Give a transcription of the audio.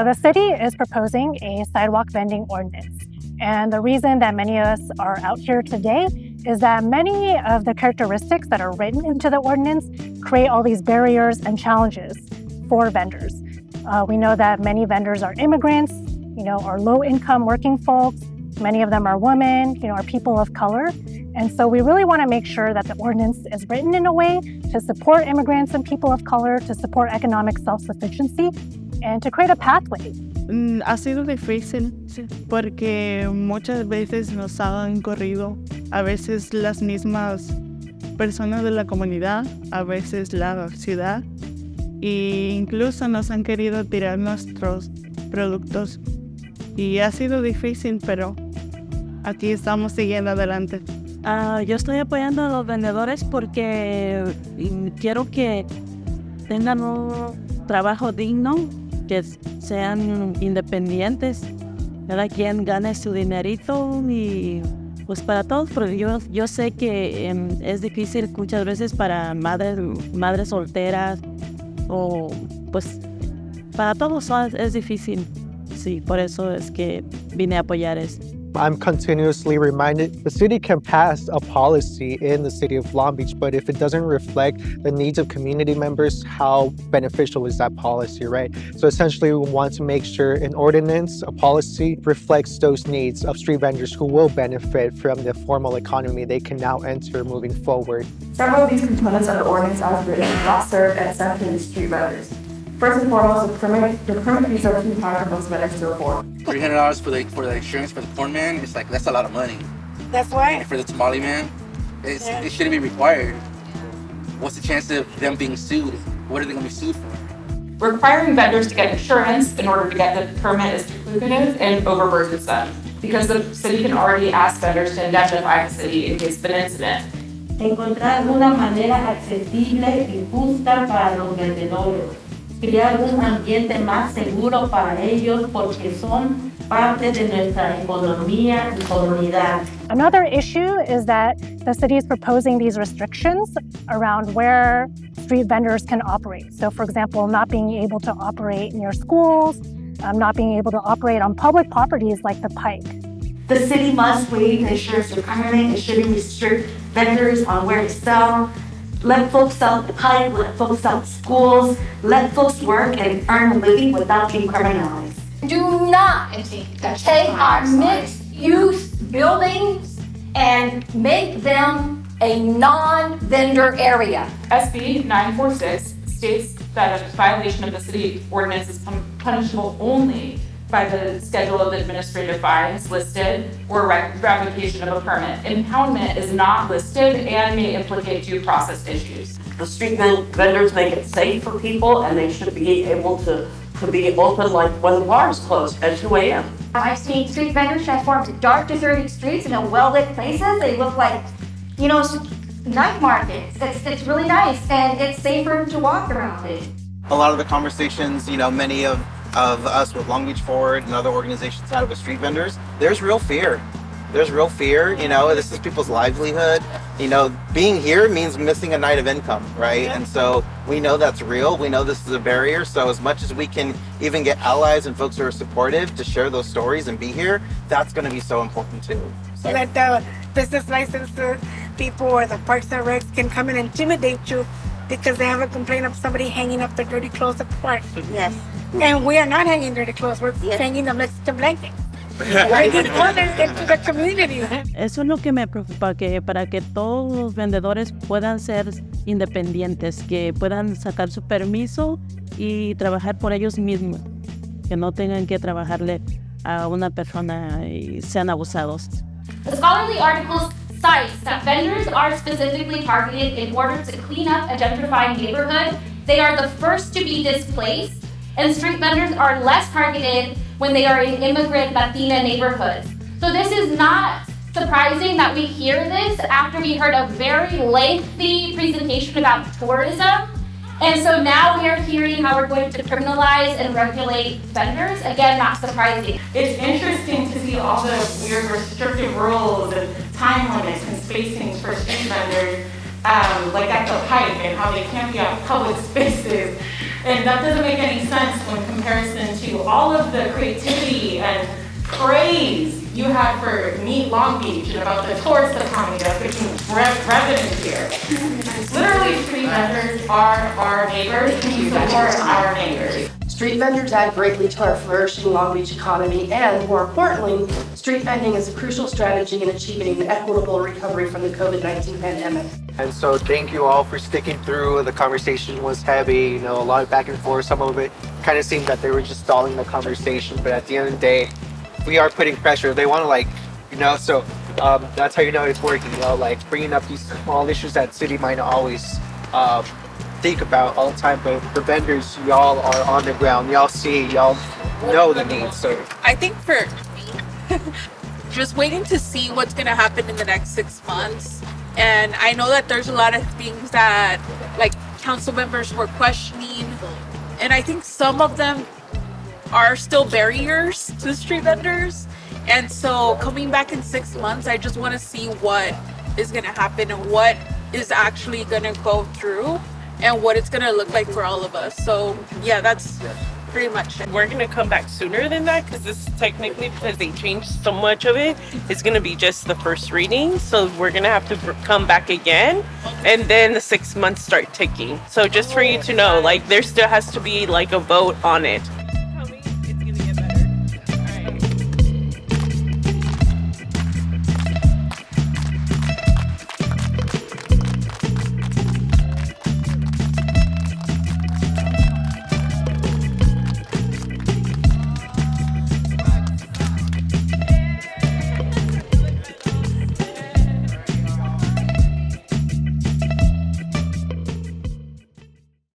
So the city is proposing a sidewalk vending ordinance. And the reason that many of us are out here today is that many of the characteristics that are written into the ordinance create all these barriers and challenges for vendors. We know that many vendors are immigrants, are low-income working folks. Many of them are women, are people of color. And so we really want to make sure that the ordinance is written in a way to support immigrants and people of color, to support economic self-sufficiency, and to create a pathway. Ha sido difícil porque muchas veces nos han corrido, a veces las mismas personas de la comunidad, a veces la ciudad, e incluso nos han querido tirar nuestros productos. Y ha sido difícil, pero aquí estamos siguiendo adelante. Yo estoy apoyando a los vendedores porque quiero que tengan un trabajo digno, que sean independientes, cada quien gane su dinerito y pues para todos, pero yo sé que es difícil muchas veces para madres solteras o pues para todos es difícil. Sí, por eso es que vine a apoyar esto. I'm continuously reminded the city can pass a policy in the city of Long Beach, but if it doesn't reflect the needs of community members, how beneficial is that policy, right? So essentially, we want to make sure an ordinance, a policy, reflects those needs of street vendors who will benefit from the formal economy they can now enter moving forward. Several of these components of the ordinance as written do not serve as benefiting street vendors. First and foremost, the permit fees are too high for most vendors to afford. $300 for the insurance for the corn man, it's like, that's a lot of money. That's why. And for the tamale man, it shouldn't be required. What's the chance of them being sued? What are they going to be sued for? Requiring vendors to get insurance in order to get the permit is duplicative and overburdens them, because the city can already ask vendors to indemnify the city in case of an incident. Encontrar una manera accesible y justa para los vendedores. Crear un ambiente más seguro para ellos porque son parte de nuestra economía y comunidad. Another issue is that the city is proposing these restrictions around where street vendors can operate. So, for example, not being able to operate near schools, not being able to operate on public properties like the Pike. The city must waive the insurance requirement. It shouldn't restrict vendors on where to sell. Let folks sell at the Pike, let folks sell at schools, let folks work and earn a living without being criminalized. Do not take our mixed-use buildings and make them a non-vendor area. SB 946 states that a violation of the city ordinance is punishable only by the schedule of administrative fines listed or revocation of a permit. Impoundment is not listed and may implicate due process issues. The street vendors make it safe for people, and they should be able to be open like when the bars close at 2 a.m. I've seen street vendors transform to dark, deserted streets in well-lit places. They look like, night markets. It's really nice, and it's safer to walk around it. A lot of the conversations, many of us with Long Beach Forward and other organizations out of the street vendors, there's real fear. This is people's livelihood. Being here means missing a night of income, right? Yeah. And so we know that's real. We know this is a barrier. So as much as we can even get allies and folks who are supportive to share those stories and be here, that's going to be so important too. So that the business license people or the Parks and Recs can come and intimidate you because they have a complaint of somebody hanging up their dirty clothes at the park. Yes. And we are not hanging dirty clothes. We're hanging them next to blankets. Bringing order into the community. Eso es lo que me preocupa, que para que todos los vendedores puedan ser independientes, que puedan sacar su permiso y trabajar por ellos mismos, que no tengan que trabajarle a una persona y sean abusados. The scholarly article cites that vendors are specifically targeted in order to clean up a gentrifying neighborhood. They are the first to be displaced, and street vendors are less targeted when they are in immigrant Latina neighborhoods. So this is not surprising that we hear this after we heard a very lengthy presentation about tourism. And so now we are hearing how we're going to criminalize and regulate vendors. Again, not surprising. It's interesting to see all the weird restrictive rules and time limits and spacings for street vendors, like at the Pike, and how they can't be on public spaces. And that doesn't make any sense when comparison to all of the creativity and praise you had for Meet Long Beach and about the tourist economy that's bringing residents here. Literally, street vendors are our neighbors, and we support our neighbors. Street vendors add greatly to our flourishing Long Beach economy, and more importantly, street vending is a crucial strategy in achieving an equitable recovery from the COVID-19 pandemic. And so thank you all for sticking through. The conversation was heavy, a lot of back and forth. Some of it kind of seemed that they were just stalling the conversation, but at the end of the day, we are putting pressure. They want to so that's how it's working, bringing up these small issues that city might not always think about all the time, but the vendors, y'all are on the ground, y'all see, y'all know the needs. So I think for me, just waiting to see what's going to happen in the next 6 months. And I know that there's a lot of things that council members were questioning, and I think some of them are still barriers to street vendors. And so coming back in 6 months, I just want to see what is going to happen and what is actually going to go through and what it's going to look like for all of us. So yeah, that's pretty much it. We're going to come back sooner than that because this technically, because they changed so much of it, it's going to be just the first reading. So we're going to have to come back again, and then the 6 months start ticking. So just for you to know, there still has to be a vote on it.